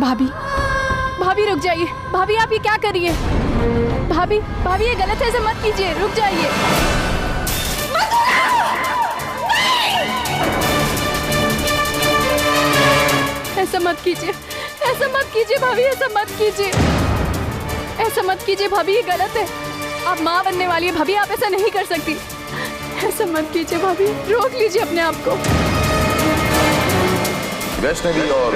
भाभी, भाभी रुक जाइए। भाभी आप ये क्या कर रही है? भाभी, भाभी ये गलत है, ऐसा मत कीजिए, रुक जाइए। ऐसा मत कीजिए, ऐसा मत कीजिए भाभी, ऐसा मत कीजिए, ऐसा मत कीजिए भाभी, ये गलत है। आप माँ बनने वाली है भाभी, आप ऐसा नहीं कर सकती। ऐसा मत कीजिए भाभी, रोक लीजिए अपने आप को। वैष्णवी और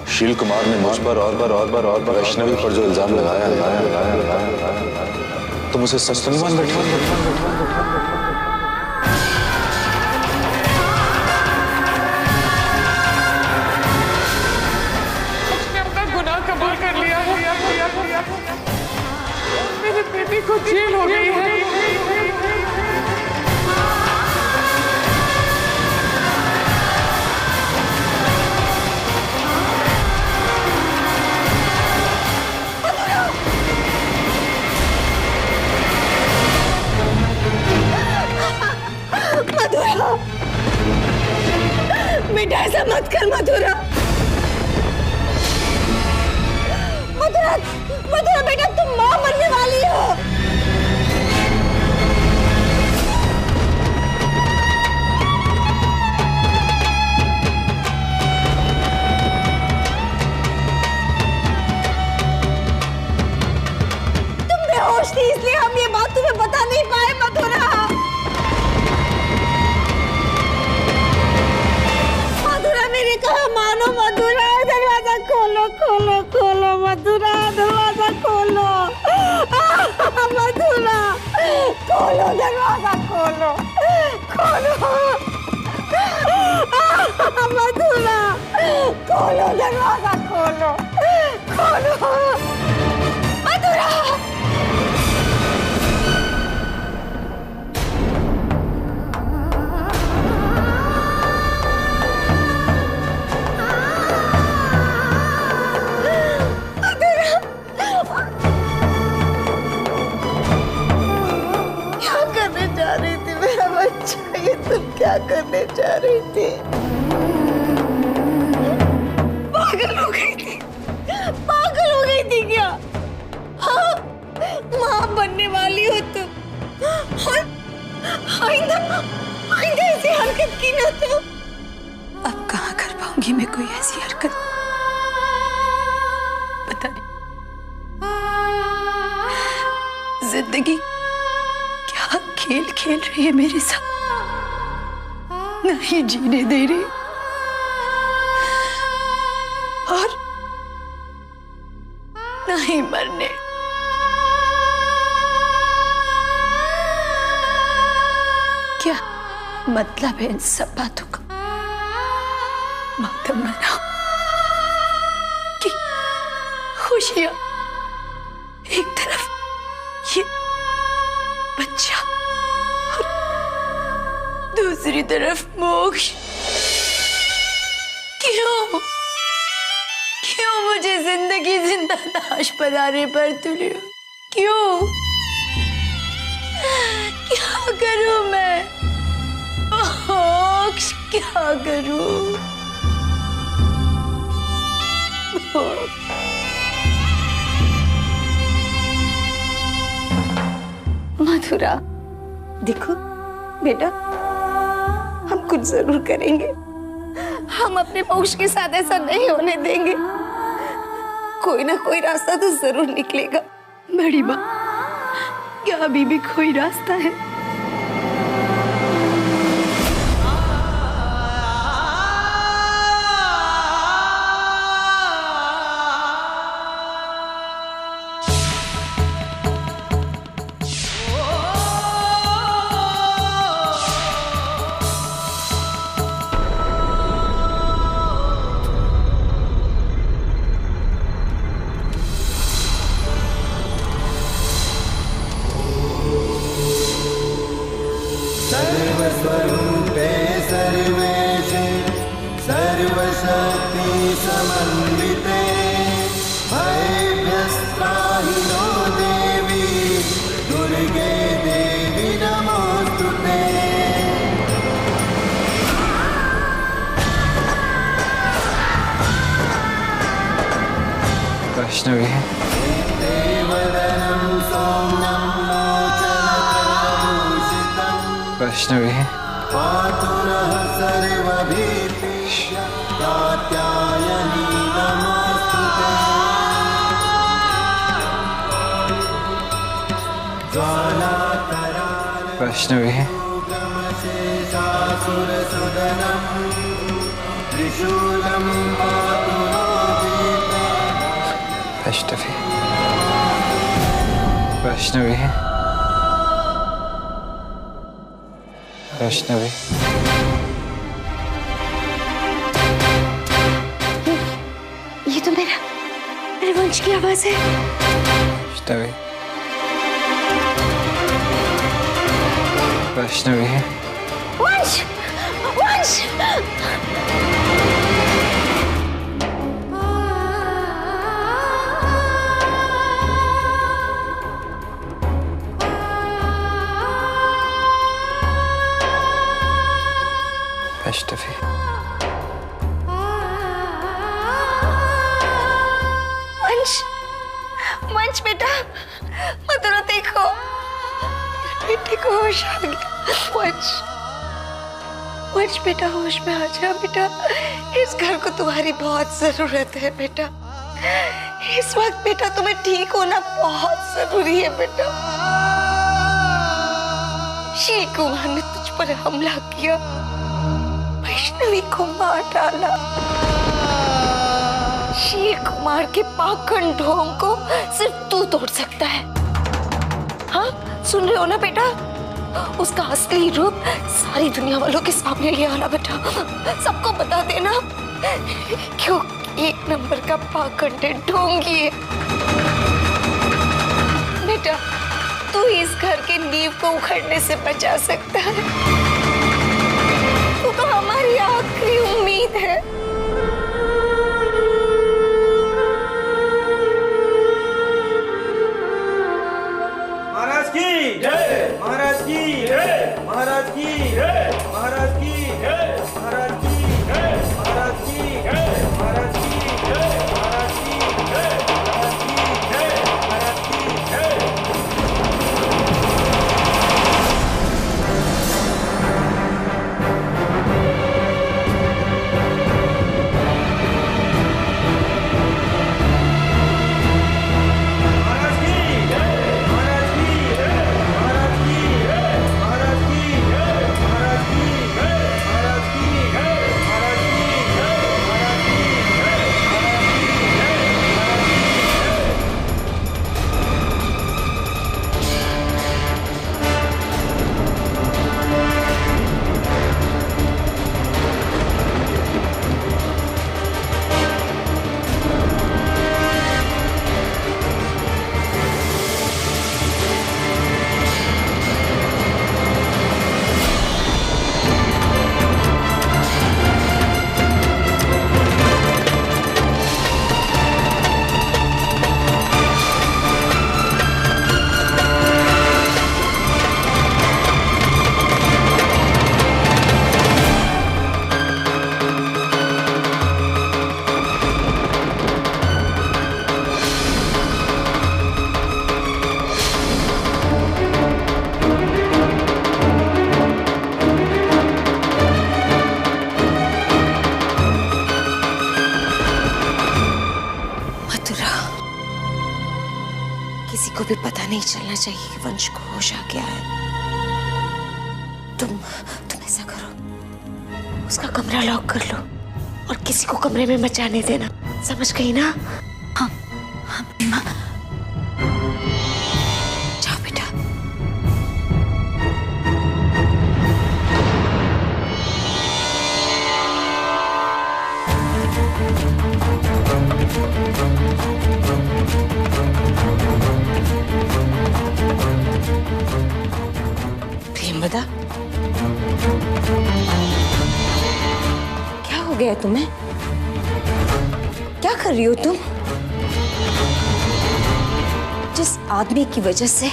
शील कुमार ने मुझ पर और वैष्णवी पर जो इल्जाम लगाया तुम उसे सच तो नहीं मान बैठे? मेरे बेटे को जेल हो गई है। मधुरा, बेटा ऐसा मत कर मधुरा। मधुरा, मधुरा बेटा तुम माँ बनने वाली हो। तुम बेहोश थी इसलिए हम ये बात तुम्हें बता नहीं पाए मधुरा। मधुरा मेरी कहा मानो मधुरा, दरवाजा खोलो खोलो खोलो मधुरा, दरवाजा खोलो। मधुरा खोलो दरवाजा खोलो खोलो। मधुरा खोलो दरवाजा खोलो खोलो। मधुरा तुम क्या करने जा रही थी? पागल हो गई थी, पागल हो गई थी क्या? हाँ, माँ बनने वाली हो तुम और आइंदा ऐसी हरकत की ना तो। अब कहाँ कर पाऊंगी मैं कोई ऐसी हरकत, पता नहीं जिंदगी क्या खेल खेल रही है मेरे साथ, नहीं जीने दे रही और नहीं मरने। क्या मतलब है इन सब बातों का? मातम मनाओ कि खुशियां एक तरफ, ये बच्चा दूसरी तरफ मोक्ष। क्यों क्यों मुझे जिंदगी जिंदा लाश बनाने पर तुले हो? क्यों? क्या करूं मैं मोक्ष, क्या करूं? मधुरा देखो बेटा, हम कुछ जरूर करेंगे। हम अपने मोक्ष के साथ ऐसा नहीं होने देंगे। कोई ना कोई रास्ता तो जरूर निकलेगा। बड़ी माँ, क्या अभी भी कोई रास्ता है? सर्वस्वरूपे सर्वेशे सर्वशक्ति समन्विते भयभ्यस्त्राहि नो देवी दुर्गे देवी नमोस्तुते। वैष्णवी पातुरः सर्वभीतिश्च कात्यायनी नमोस्तुते ज्वालातराल वैष्णवी शेषासुरसुदनं त्रिशूलं पातु नो भीते वैष्णवी वैष्णवी वैष्णवी ये तो मेरे वंश की आवाज है। वैष्णवी वैष्णवी वंश वंश वैष्णवी वंश वंश बेटा मधुरा देखो बेटे को होश आ गया। वंश वंश बेटा होश में आ जा बेटा। इस घर को तुम्हारी बहुत जरूरत है बेटा। इस वक्त बेटा तुम्हें ठीक होना बहुत जरूरी है बेटा। शील कुमार ने तुझ पर हमला किया, वैष्णवी को मार डाला। शील कुमार के पाखंड ढोंग को सिर्फ तू तोड़ सकता है। हाँ सुन रहे हो ना बेटा? उसका असली रूप सारी दुनिया वालों के सामने ले आना बेटा। सबको बता देना क्यों एक नंबर का पाखंड ढोंगी है बेटा। तू इस घर के नींव को उखड़ने से बचा सकता है। तू तो हमारी आखिरी उम्मीद है। महाराज की जय, महाराज की जय, महाराज की जय, महाराज की जय, महाराज की जय, महाराज की जय, महाराज की जय, महाराज की जय, महाराज की जय, महाराज की जय। किसी को भी पता नहीं चलना चाहिए कि वंश को होश आ गया है। तुम ऐसा करो, उसका कमरा लॉक कर लो और किसी को कमरे में मत जाने देना, समझ गई ना? हाँ हाँ माँ। जाओ बेटा। प्रेमदा, क्या हो गया तुम्हें? क्या कर रही हो तुम? जिस आदमी की वजह से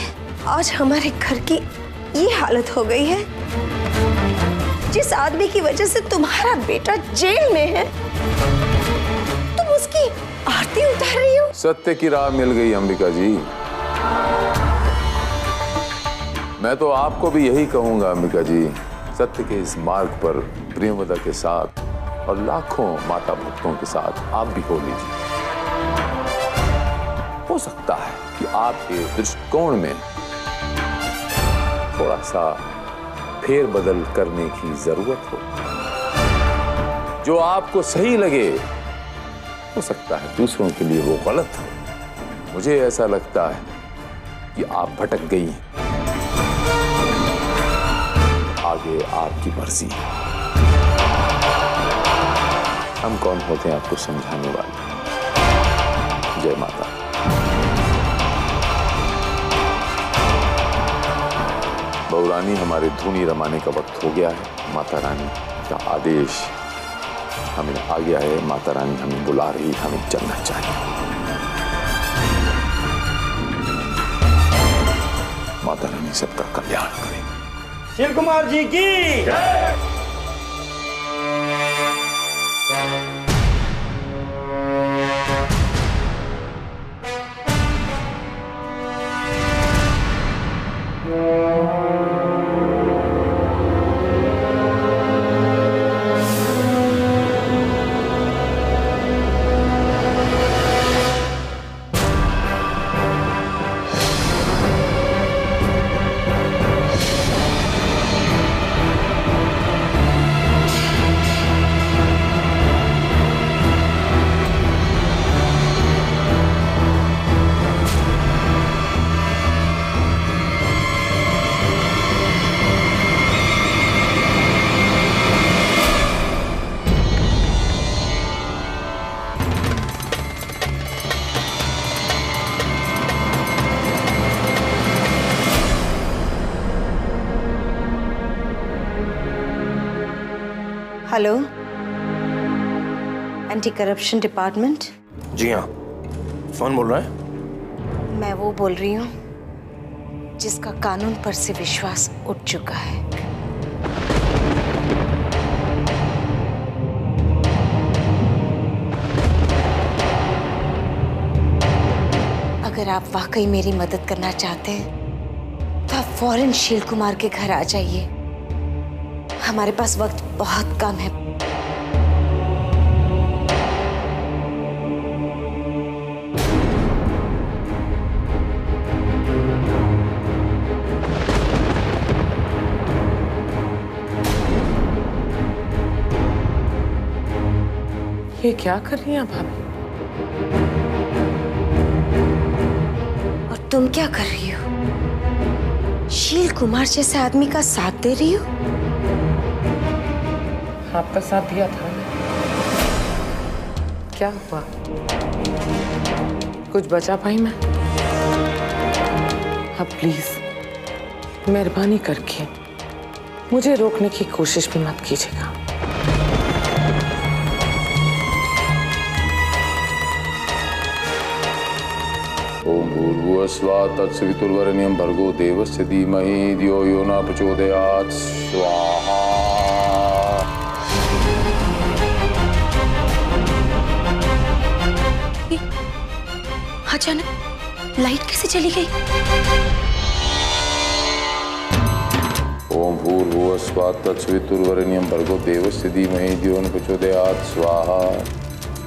आज हमारे घर की ये हालत हो गई है, जिस आदमी की वजह से तुम्हारा बेटा जेल में है, तुम उसकी आरती उतार रही हो? सत्य की राह मिल गई अंबिका जी। मैं तो आपको भी यही कहूंगा अंबिका जी, सत्य के इस मार्ग पर प्रेमवदा के साथ और लाखों माता भक्तों के साथ आप भी हो लीजिए। हो सकता है कि आपके दृष्टिकोण में थोड़ा सा फेरबदल करने की जरूरत हो। जो आपको सही लगे हो सकता है दूसरों के लिए वो गलत हो। मुझे ऐसा लगता है कि आप भटक गई हैं। आगे आपकी मर्जी है। हम कौन होते हैं आपको समझाने वाले। जय माता। बहू रानी, हमारे धुनी रमाने का वक्त हो गया है। माता रानी का आदेश हमें आ गया है। माता रानी हमें बुला रही, हमें चलना चाहिए। माता रानी सबका कल्याण करे। शील कुमार जी की जय। Hello, anti corruption department. जी हाँ, कौन बोल रहा है? मैं वो बोल रही हूँ जिसका कानून पर से विश्वास उठ चुका है। अगर आप वाकई मेरी मदद करना चाहते हैं तो आप फौरन शील कुमार के घर आ जाइए। हमारे पास वक्त बहुत कम है। ये क्या कर रही हैं भाभी? और तुम क्या कर रही हो? शील कुमार जैसे आदमी का साथ दे रही हो? आपका साथ दिया था ना। क्या हुआ? कुछ बचा पाई मैं? अब प्लीज मेहरबानी करके मुझे रोकने की कोशिश भी मत कीजिएगा। ओम भूर्भुवस्सुः तत्सवितुर्वरेण्यं भर्गो देवस्य धीमहि धियो यो न प्रचोदयात्। स्वाहा। अचानक लाइट कैसे चली गई? ओम भूर्भुवस्सुः तत्सवितुर्वरेण्यं भर्गो देवस्य धीमहि धियो न प्रचोदयात्। स्वाहा।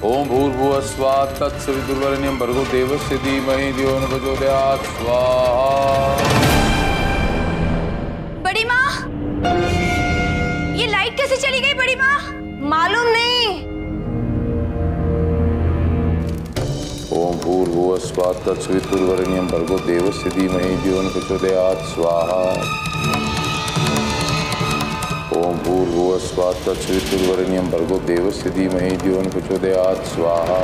ओम भूर्भुवस्सुः तत्सवितुर्वरेण्यं भर्गो देवस्य धीमहि धियो न प्रचोदयात्। स्वाहा। बड़ी माँ, ये लाइट कैसे चली गई? बड़ी माँ, मालूम नहीं। ओम भूर्भुवस्सुः तत्सवितुर्वरेण्यं भर्गो देवस्य धीमहि धियो न प्रचोदयात्। स्वाहा। ओम भूर्भुवस्सुः तत्सवितुर्वरेण्यं भर्गो देवस्य धीमहि धियो न प्रचोदयात्। स्वाहा।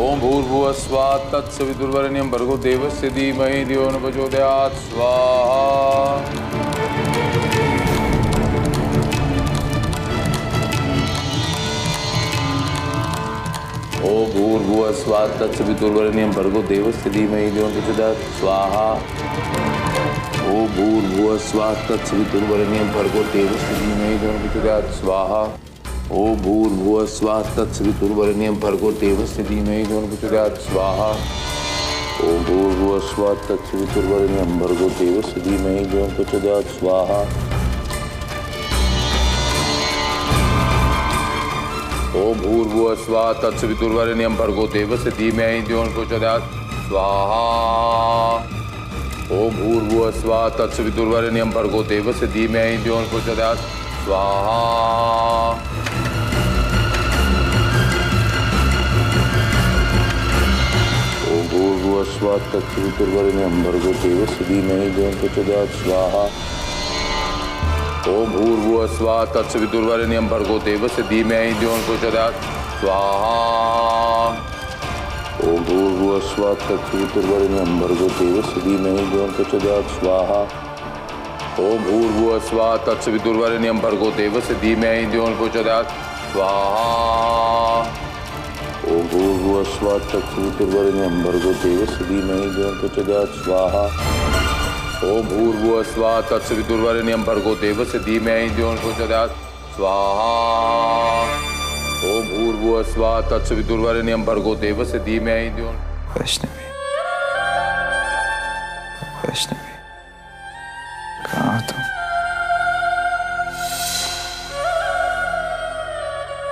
ओम भूर्भुवस्सुः तत्सवितुर्वरेण्यं भर्गो देवस्य धीमहि धियो न प्रचोदयात्। स्वाहा। ओम भूर्भुवस्सुः तत्सवितुर्वरेण्यं भर्गो देवस्य धीमहि धियो न प्रचोदयात्। स्वाहा। ओम भूर्भुवस्सुः तत्सवितुर्वरेण्यं भर्गो देवस्य धीमहि धियो न प्रचोदयात्। स्वाहा। ओम भूर्भुवस्सुः तत्सवितुर्वरेण्यं भर्गो देवस्य धीमहि धियो न प्रचोदयात्। स्वाहा। ओम भूर्भुवस्सुः तत्सवितुर्वरेण्यं भर्गो देवस्य धीमहि धियो यो न प्रचोदयात् स्वाहा। ओम भूर्भुवस्सुः तत्सवितुर्वरेण्यं भर्गो देवस्य धीमहि धियो यो न प्रचोदयात् स्वाहा। ओम भूर्भुवस्सुः तत्सवितुर्वरेण्यं भर्गो देवस्य धीमहि धियो यो न प्रचोदयात् स्वाहा। ओम भूर्भुवस्सुः तत्सवितुर्वरेण्यं भर्गो देवस्य धीमहि धियो यो न प्रचोदयात् स्वाहा। ओम भूर्भुवस्सुः तत्सवितुर्वरेण्यं भर्गो देवस्य धीमहि धियो यो न प्रचोदयात् स्वाहा। ओम भूर्भुवस्सुः तत्सवितुर्वरेण्यं भर्गो देवस्य धीमहि धियो यो न प्रचोदयात् स्वाहा। ओम भूर्भुवस्सुः तत्सवितुर्वरेण्यं भर्गो देवस्य धीमहि धियो यो न प्रचोदयात् स्वाहा। ओम भूर्भुवस्सुः तत्सवितुर्वरेण्यं भर्गो देवस्य धीमहि धियो यो न प्रचोदयात् स्वाहा। ओम भूर्भुवस्सुः तत्सवितुर्वरेण्यं भर्गो देवस्य धीमहि धियो यो न प्रचोदयात् स्वाहा। ओम भूर्भुवस्सुः तत्सवितुर्वरेण्यं भर्गो देवस्य धीमहि धियो यो न। वैष्णवी, वैष्णवी, कहाँ तुम?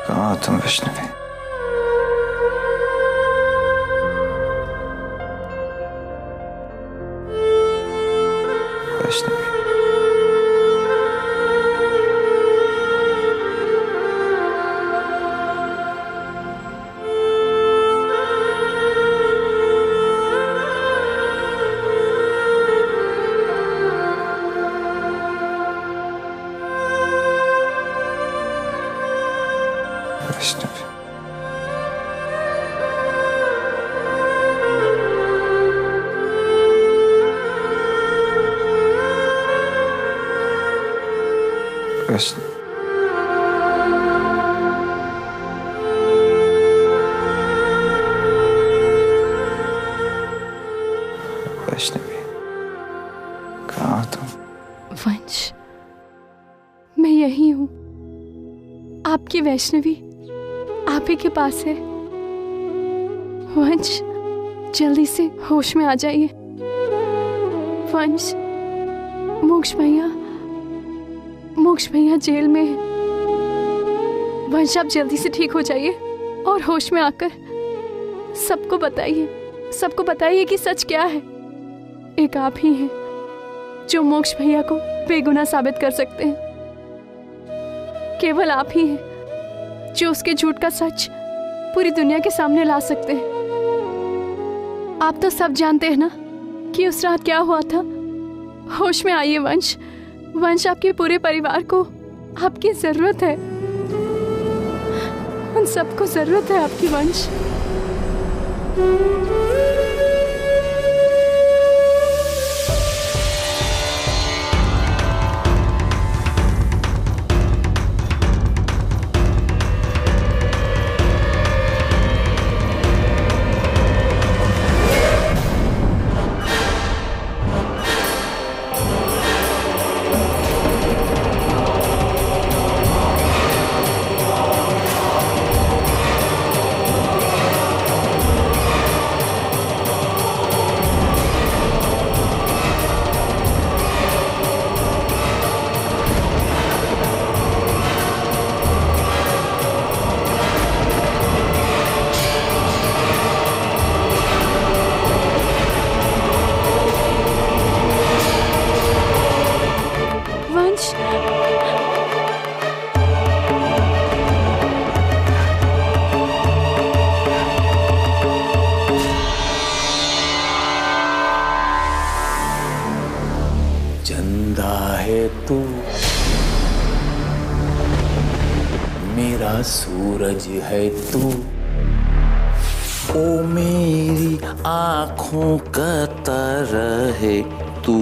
कहाँ तुम वैष्णवी? वैष्णवी, वैष्णवी, वैष्णवी, वैष्णवी, कहाँ तुम? वंश, मैं यही हूँ, आपकी वैष्णवी आप ही के पास है। वंश, जल्दी से होश में आ जाइए। वंश, मोक्ष भैया जेल में है। वंश, आप जल्दी से ठीक हो जाइए और होश में आकर सबको बताइए कि सच क्या है। एक आप ही हैं जो मोक्ष भैया को बेगुनाह साबित कर सकते हैं। केवल आप ही हैं जो उसके झूठ का सच पूरी दुनिया के सामने ला सकते हैं। आप तो सब जानते हैं ना कि उस रात क्या हुआ था। होश में आइए वंश। वंश, आपके पूरे परिवार को आपकी जरूरत है। उन सबको जरूरत है आपकी वंश। चंदा है तू, मेरा सूरज है तू, ओ मेरी आँखों का तारा है तू।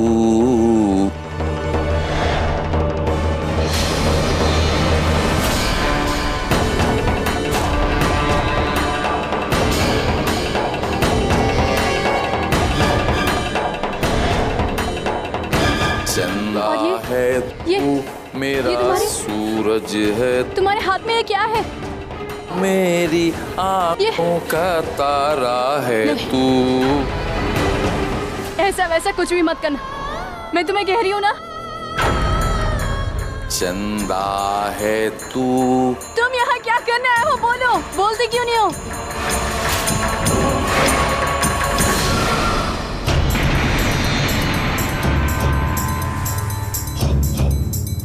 चंदा है तू, मेरा सूरज है। तुम्हारे हाथ में ये क्या है? मेरी आँखों का तारा है तू। ऐसा वैसा कुछ भी मत करना, मैं तुम्हें कह रही हूँ ना। चंदा है तू। तुम यहाँ क्या करने आए हो? बोलो, बोलते क्यों नहीं हो?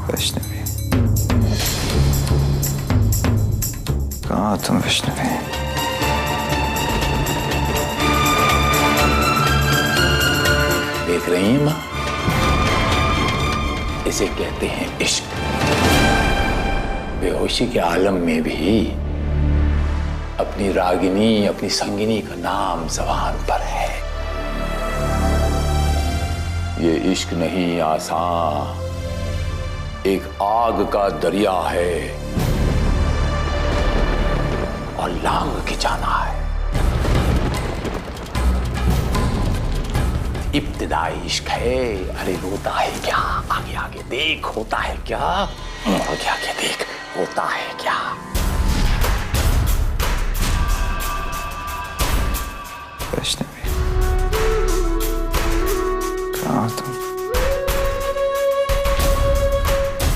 वैष्णवी, कहाँ तुम वैष्णवी? देख रही हैं माँ, इसे कहते हैं इश्क। बेहोशी के आलम में भी अपनी रागिनी, अपनी संगिनी का नाम ज़बान पर है। ये इश्क नहीं आसान, एक आग का दरिया है और लांग के जाना है। इब्तिदाई इश्क है। अरे रोता है क्या? आगे आगे देख, होता है क्या? आगे आगे देख, होता है क्या? वैष्णवी, कहाँ तुम?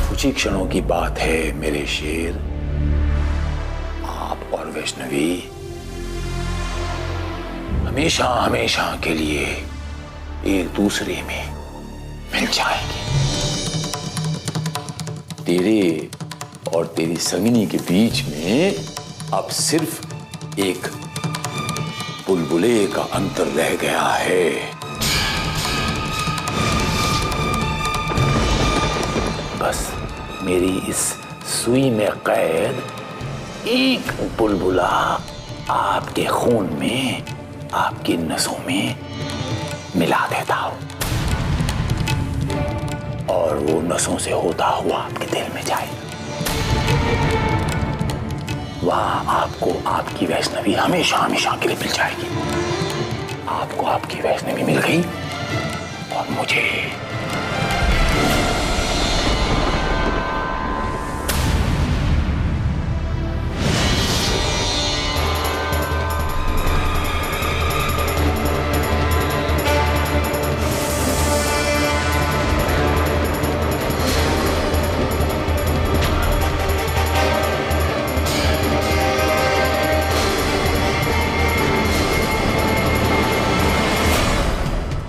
कुछ ही क्षणों की बात है मेरे शेर। आप और वैष्णवी हमेशा हमेशा के लिए एक दूसरे में मिल जाएंगे। तेरे और तेरी संगिनी के बीच में अब सिर्फ एक बुलबुले का अंतर रह गया है। बस मेरी इस सुई में कैद एक बुलबुला आपके खून में, आपकी नसों में मिला देता हूं और वो नसों से होता हुआ आपके दिल में जाएगा। वहां आपको आपकी वैष्णवी हमेशा हमेशा के लिए मिल जाएगी। आपको आपकी वैष्णवी मिल गई और मुझे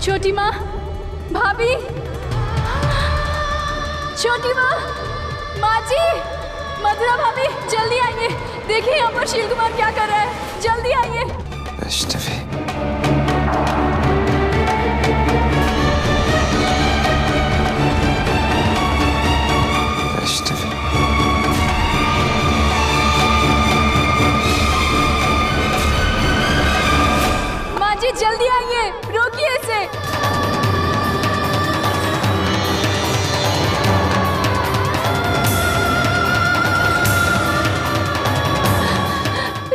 छोटी माँ, भाभी, छोटी माँ, माँ जी, मधुरा भाभी, जल्दी आइए। देखिए यहाँ पर शील कुमार क्या कर रहा है, जल्दी आइए। वैष्णवी, वैष्णवी, माँ जी जल्दी आइए, रोकिए इसे।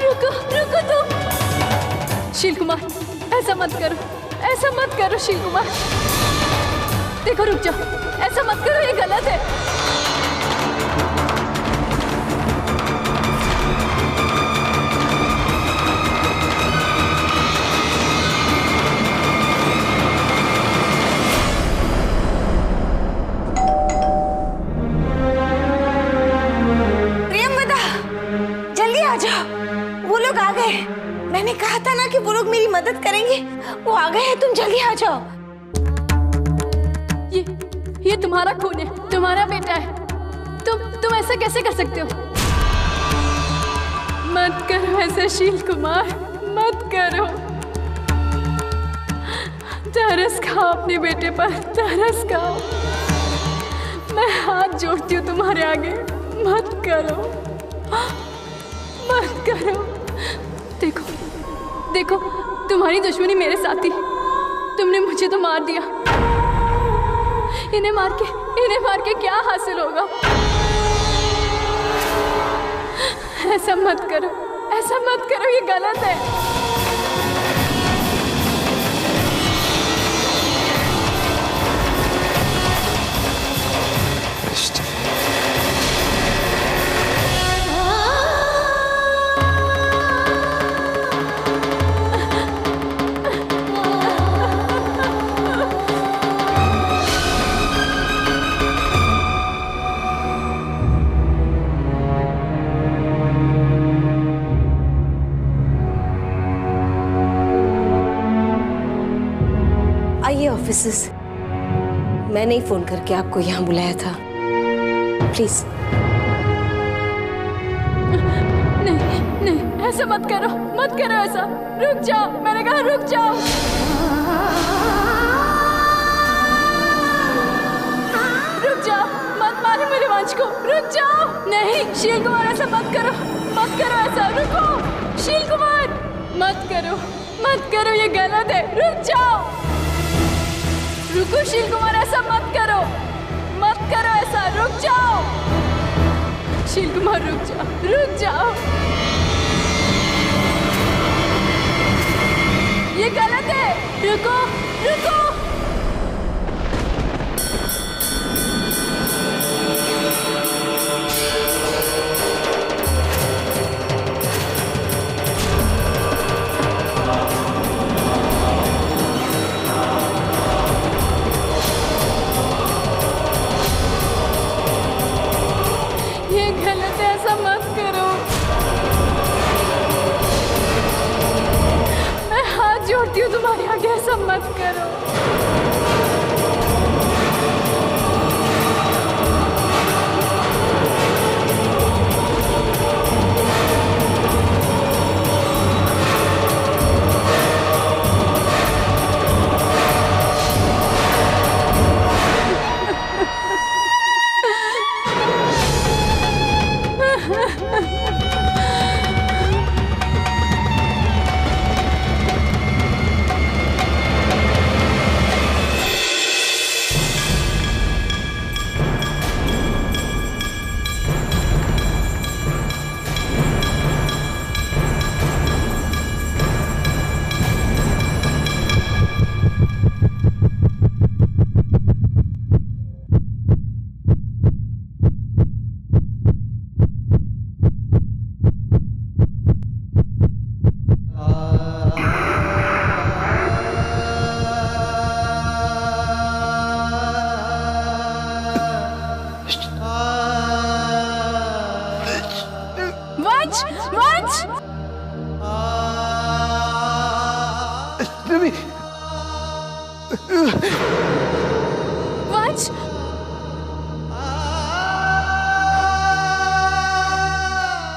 रुको रुको तुम। शील कुमार, ऐसा मत करो, ऐसा मत करो शील कुमार। देखो रुक जाओ, ऐसा मत करो, ये गलत है। वो लोग आ गए। मैंने कहा था ना कि वो लोग मेरी मदद करेंगे। वो आ गए हैं, तुम जल्दी आ जाओ। ये तुम्हारा खून है, तुम्हारा बेटा है। तुम ऐसा कैसे कर सकते हो? मत करो ऐसा शील कुमार, मत करो। तरस खाओ अपने बेटे पर, तरस खाओ। मैं हाथ जोड़ती हूँ तुम्हारे आगे, मत करो, मत करो। देखो देखो, तुम्हारी दुश्मनी मेरे साथ थी, तुमने मुझे तो मार दिया। इन्हें मार के क्या हासिल होगा? ऐसा मत करो, ऐसा मत करो, ये गलत है। मिसेस, मैंने ही फोन करके आपको यहाँ बुलाया था। प्लीज। नहीं, ऐसा मत करो ऐसा। रुक जाओ, मैंने कहा रुक जाओ। रुक जाओ, मत मारो मेरे वंश को, रुक जाओ। नहीं शील कुमार, ऐसा मत करो ऐसा। रुको शील कुमार, मत करो, ये गलत है। रुक जाओ, रुको शील कुमार, ऐसा मत करो ऐसा। रुक जाओ शील कुमार, रुक जाओ। ये गलत है, रुको। ये गलत है, ऐसा मत करो। मैं हाथ जोड़ती हूँ तुम्हारे आगे, ऐसा मत करो।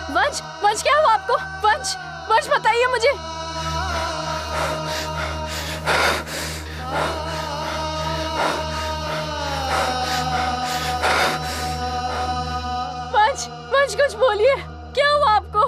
वंश, वंश क्या हुआ आपको? वंश बताइए मुझे। वंश कुछ बोलिए, क्या हुआ आपको?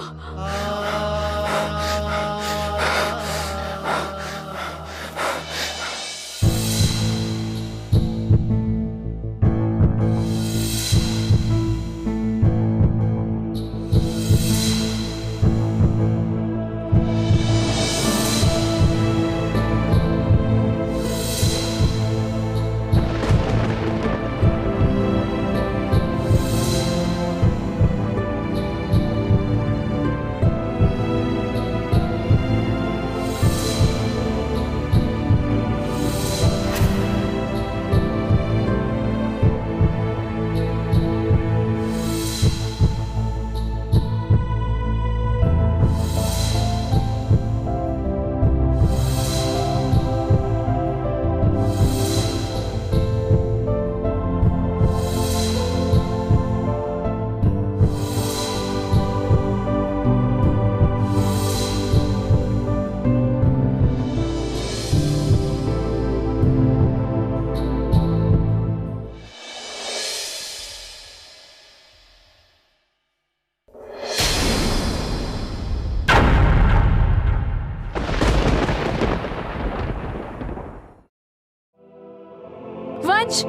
वंश,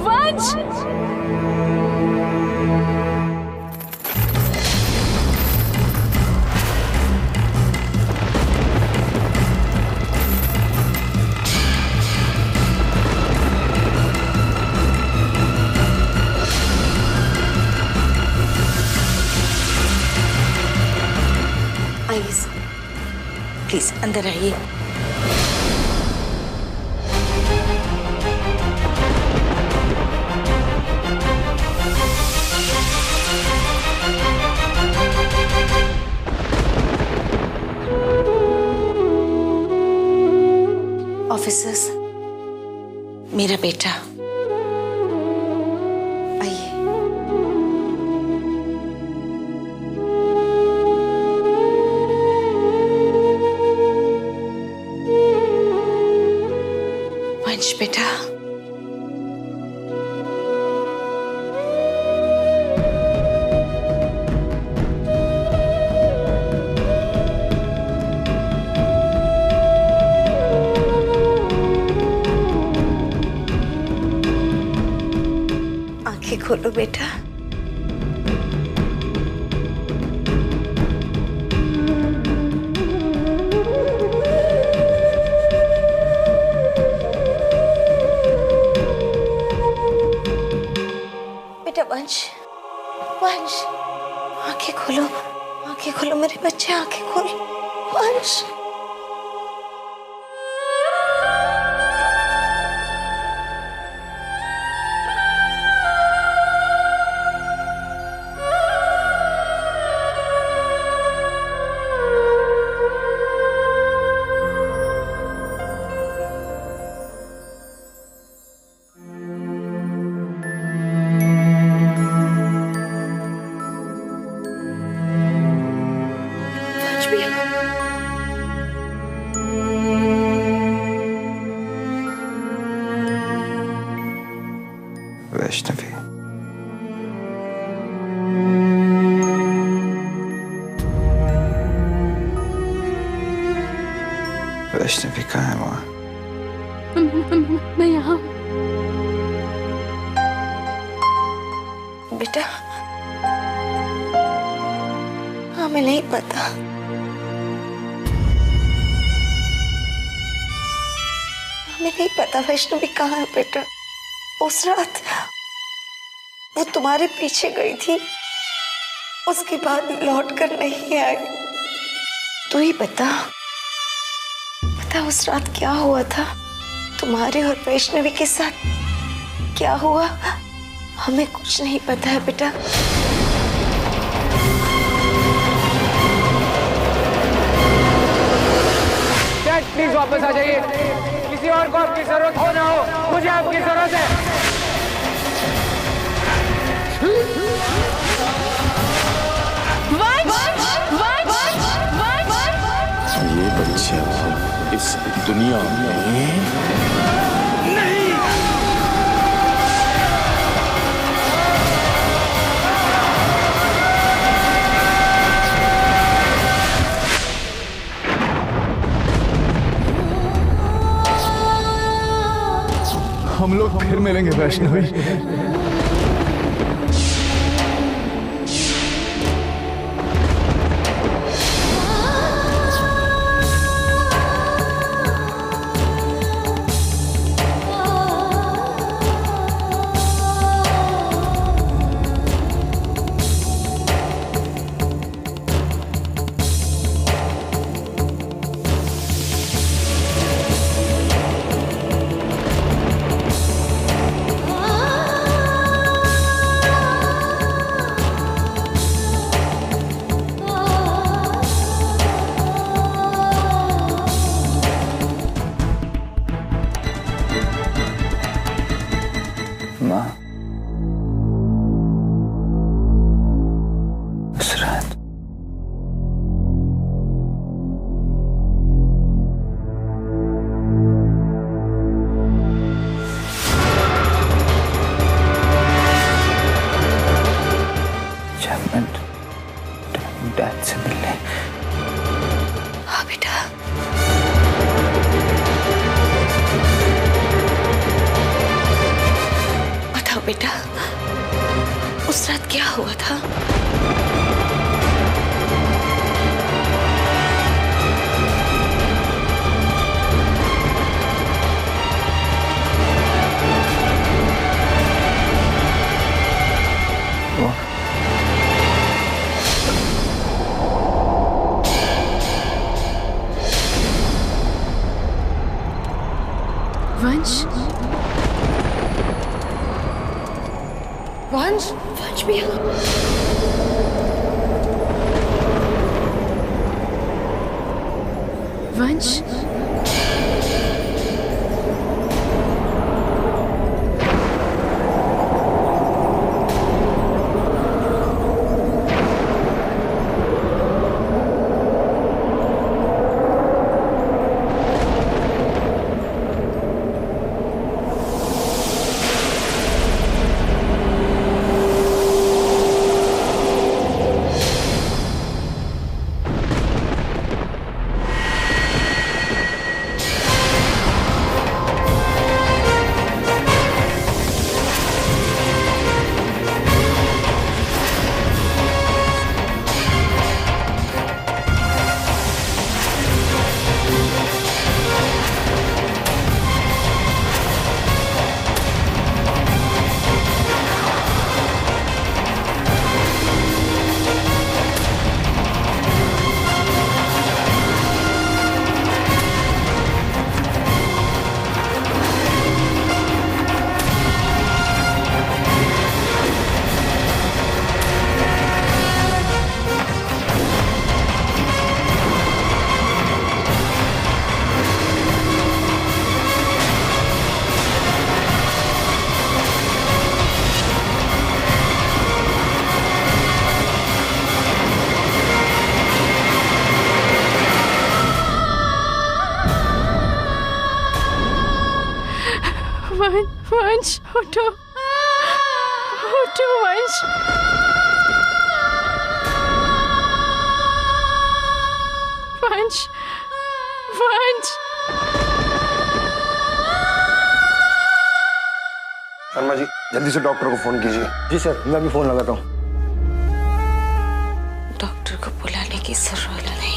वंश, आइए प्लीज अंदर आइए। मेरा बेटा, आइए। वंश बेटा, आंखें खोलो बेटा। बेटा वंश, वंश, आंखें खोलो, आंखें खोलो मेरे बच्चे, आंखें खोलो। वंश, वैष्णवी, वैष्णवी कहाँ है माँ? मैं यहाँ। बेटा हमें नहीं पता, हमें नहीं पता वैष्णवी कहाँ है बेटा। उस रात वो तुम्हारे पीछे गई थी, उसके बाद लौट कर नहीं आई। तू ही बता उस रात क्या हुआ था तुम्हारे और वैष्णवी के साथ, क्या हुआ? हमें कुछ नहीं पता है बेटा। प्लीज वापस आ जाइए, किसी और को आपकी जरूरत हो ना हो, मुझे आपकी जरूरत है। ये बच्चा इस दुनिया में हम लोग फिर मिलेंगे वैष्णवी। माँ, उस रात जब मैं डैड से मिलने। हाँ बेटा, बताओ बेटा उस रात क्या हुआ था? वंश, वंश, वंश भैया, वंश, वंश उठो, उठो वंश। वंश, वंश। शर्मा जी जल्दी से डॉक्टर को फोन कीजिए। जी सर, मैं अभी फोन लगाता हूँ। डॉक्टर को बुलाने की जरूरत नहीं।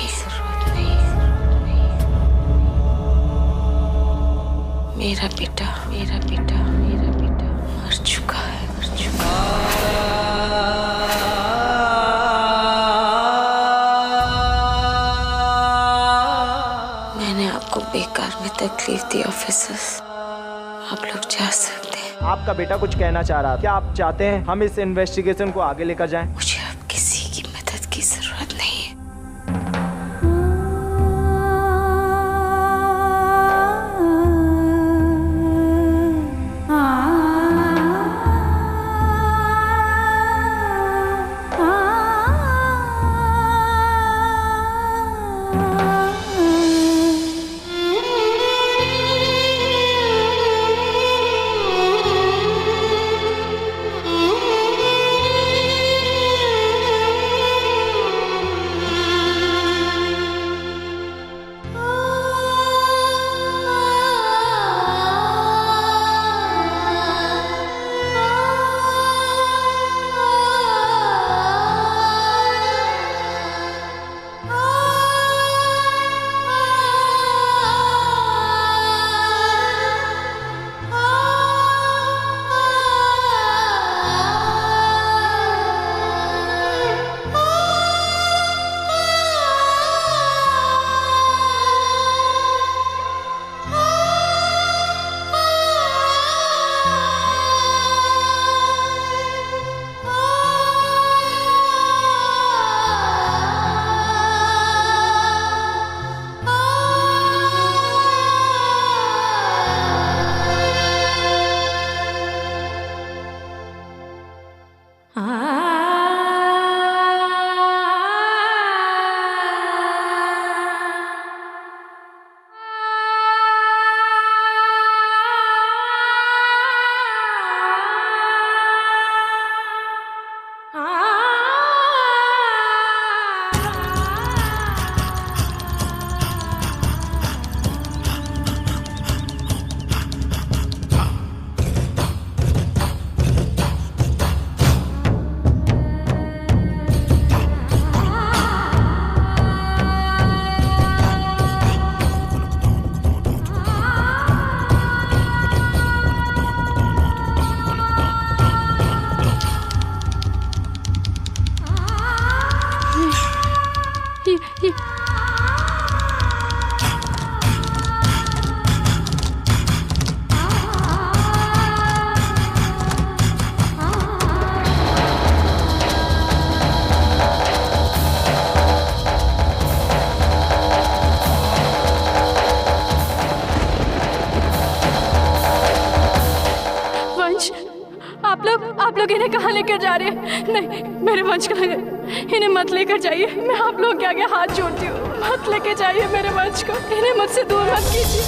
मेरा बेटा मर चुका है, मैंने आपको बेकार में तकलीफ दी ऑफिसर्स, आप लोग जा सकते हैं। आपका बेटा कुछ कहना चाह रहा था। क्या आप चाहते हैं हम इस इन्वेस्टिगेशन को आगे लेकर जाएं? मुझे अब किसी की मदद की जरूरत नहीं है। आप लोग इन्हें कहाँ लेकर जा रहे हैं? नहीं, मेरे वंश कहाँ गए? इन्हें मत लेकर जाइए, मैं आप लोग के आगे हाथ जोड़ती हूँ, मत लेके जाइए मेरे वंश को, इन्हें मुझसे दूर मत कीजिए।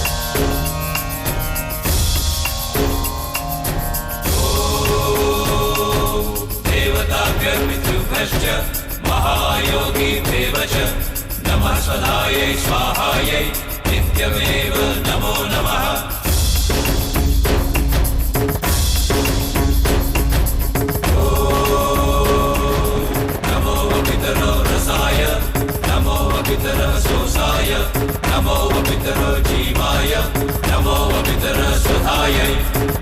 महायोगी देवच नमः सदायै स्वाहायै नित्यमेव नमो नमः। नमो पितरो रसाय नमो पितरो सोसाय नमो पितरो जीवाय नमो पितरो स्वधायै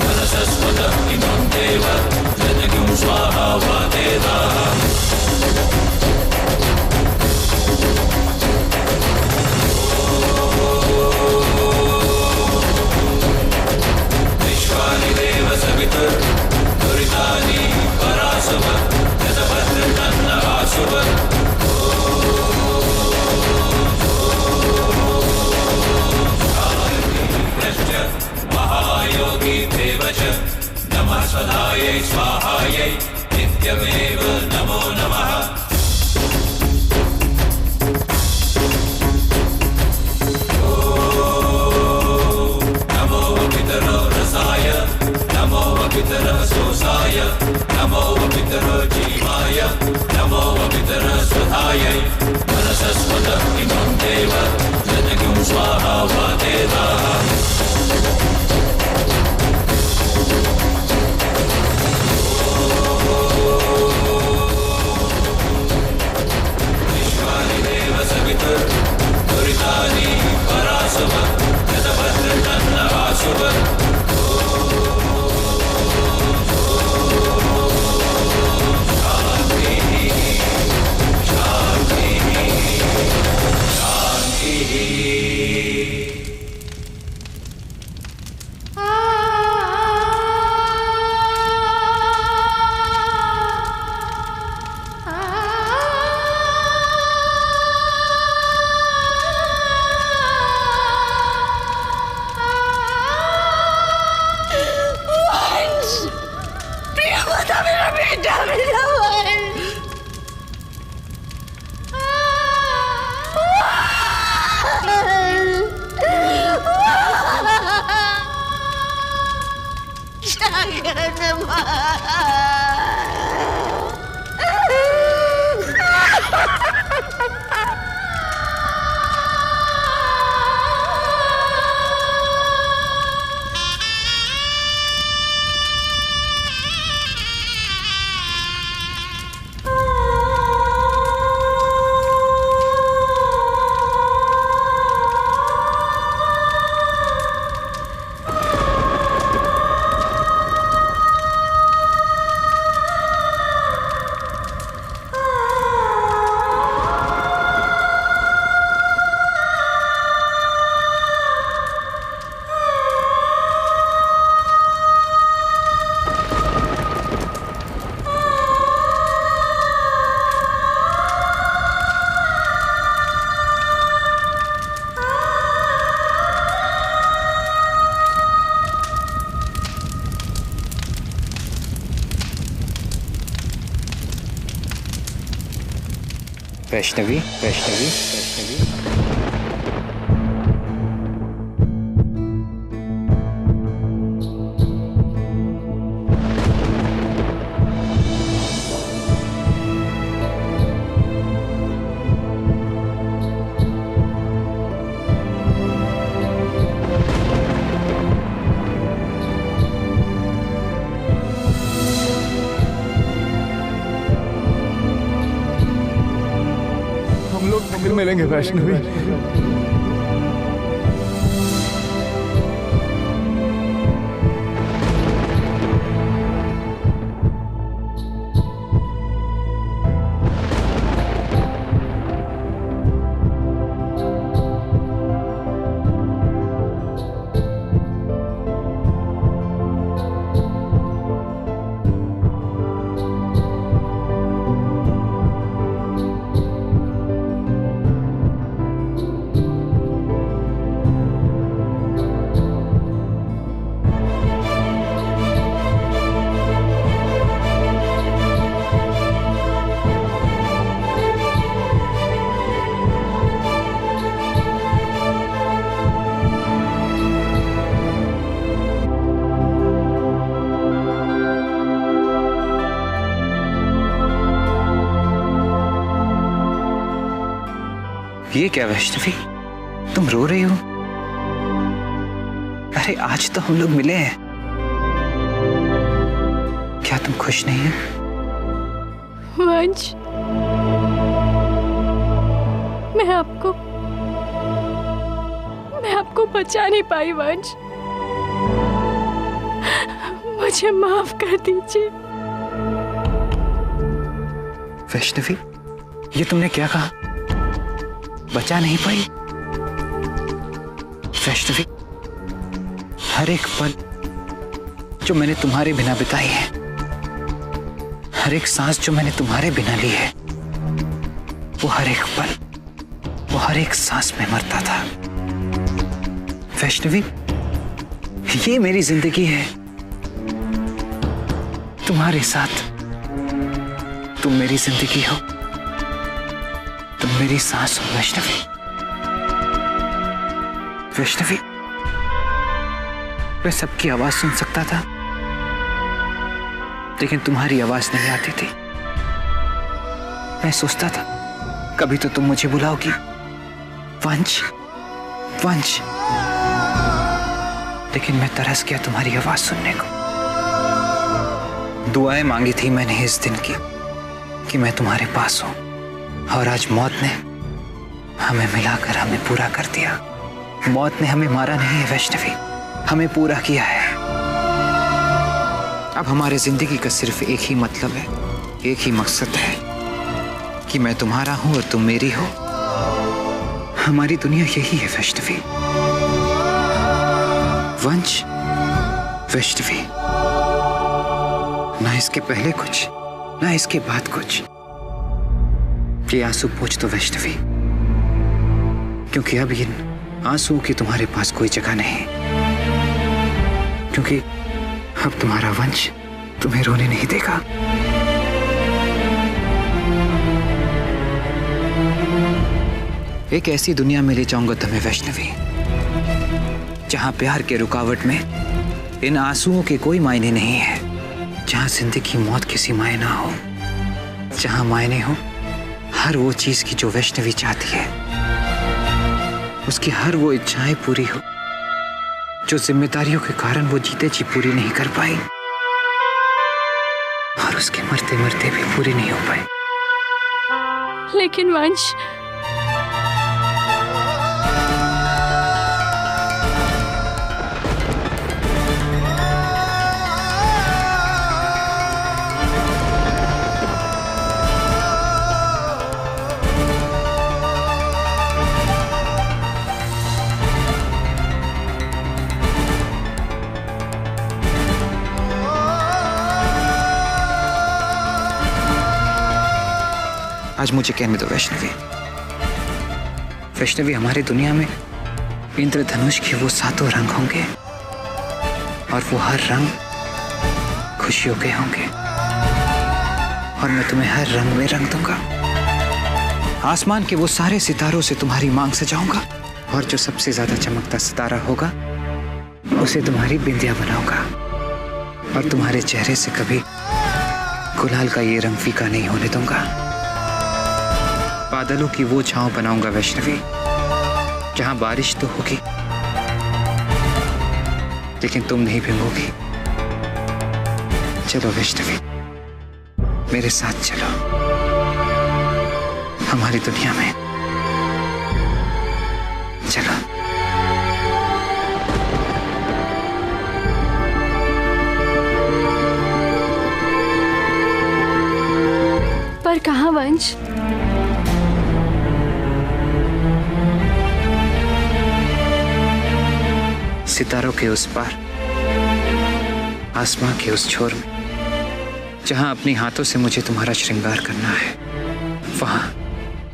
मनसस्वत इमं देव जनकिं स्वाहा वादेवा। दुरितानि परासव यतभद्रन्न आसुव। महायोगी देवच नमः सदायै स्वाहायै नित्यमेव नमो नमः। नमो पितरो रसाय स्वाहायै मनसस्वतः इमं देव यज्ञं स्वाहा वातेदाः विश्वानि देव सवितुर्दुरितानि परासुव यतभद्रन्नः आशुव वैष्णवी वैष्णवी वैष्णवी फिर मिलेंगे वैष्णवी। ये क्या वैष्णवी, तुम रो रही हो? अरे आज तो हम लोग मिले हैं, क्या तुम खुश नहीं हो? वंश, मैं आपको बचा नहीं पाई वंश, मुझे माफ कर दीजिए। वैष्णवी, ये तुमने क्या कहा? बचा नहीं पाई? वैष्णवी, हर एक पल जो मैंने तुम्हारे बिना बिताई है, हर एक सांस जो मैंने तुम्हारे बिना ली है, वो हर एक पल, वो हर एक सांस में मरता था। वैष्णवी, ये मेरी जिंदगी है, तुम्हारे साथ। तुम मेरी जिंदगी हो, तुम मेरी सांस हो वैष्णवी। वैष्णवी, मैं सबकी आवाज सुन सकता था, लेकिन तुम्हारी आवाज नहीं आती थी। मैं सोचता था कभी तो तुम मुझे बुलाओगी, वंश वंश, लेकिन मैं तरस गया तुम्हारी आवाज सुनने को। दुआएं मांगी थी मैंने इस दिन की कि मैं तुम्हारे पास हूं, और आज मौत ने हमें मिलाकर हमें पूरा कर दिया। मौत ने हमें मारा नहीं है वैष्णवी, हमें पूरा किया है। अब हमारे जिंदगी का सिर्फ एक ही मतलब है, एक ही मकसद है कि मैं तुम्हारा हूं और तुम मेरी हो। हमारी दुनिया यही है वैष्णवी, वंश वैष्णवी। ना इसके पहले कुछ, ना इसके बाद कुछ। ये आंसू पोंछ दो वैष्णवी, क्योंकि अब इन आंसुओं की तुम्हारे पास कोई जगह नहीं, क्योंकि अब तुम्हारा वंश तुम्हें रोने नहीं देगा। एक ऐसी दुनिया में ले जाऊंगा तुम्हें वैष्णवी, जहां प्यार के रुकावट में इन आंसुओं के कोई मायने नहीं है, जहां जिंदगी मौत की सीमाएं ना हो, जहां मायने हो हर वो चीज की जो वैष्णवी चाहती है, उसकी हर वो इच्छाएं पूरी हो जो जिम्मेदारियों के कारण वो जीते जी पूरी नहीं कर पाई, और उसके मरते मरते भी पूरी नहीं हो पाई। लेकिन वंश, आज मुझे कहने दो वैष्णवी, वैष्णवी हमारी दुनिया में इंद्रधनुष के वो 7 रंग होंगे, और वो हर रंग खुशियों के होंगे, और मैं तुम्हें हर रंग में रंग दूंगा। आसमान के वो सारे सितारों से तुम्हारी मांग सजाऊंगा, और जो सबसे ज्यादा चमकता सितारा होगा उसे तुम्हारी बिंदिया बनाऊंगा, और तुम्हारे चेहरे से कभी गुलाल का ये रंग फीका नहीं होने दूंगा। बादलों की वो छांव बनाऊंगा वैष्णवी, जहां बारिश तो होगी लेकिन तुम नहीं भिगोगी। चलो वैष्णवी, मेरे साथ चलो हमारी दुनिया में, चलो। पर कहाँ वंश? सितारों के उस पार, आसमां के उस छोर में, जहां अपने हाथों से मुझे तुम्हारा श्रृंगार करना है, वहां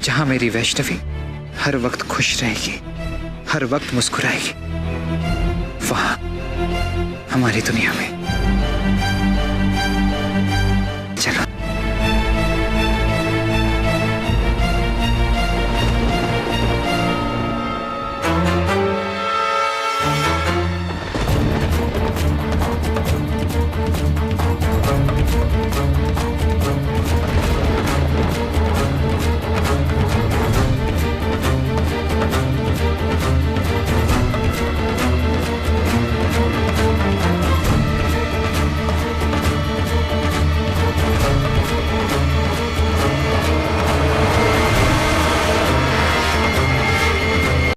जहां मेरी वैष्णवी हर वक्त खुश रहेगी, हर वक्त मुस्कुराएगी, वहां हमारी दुनिया में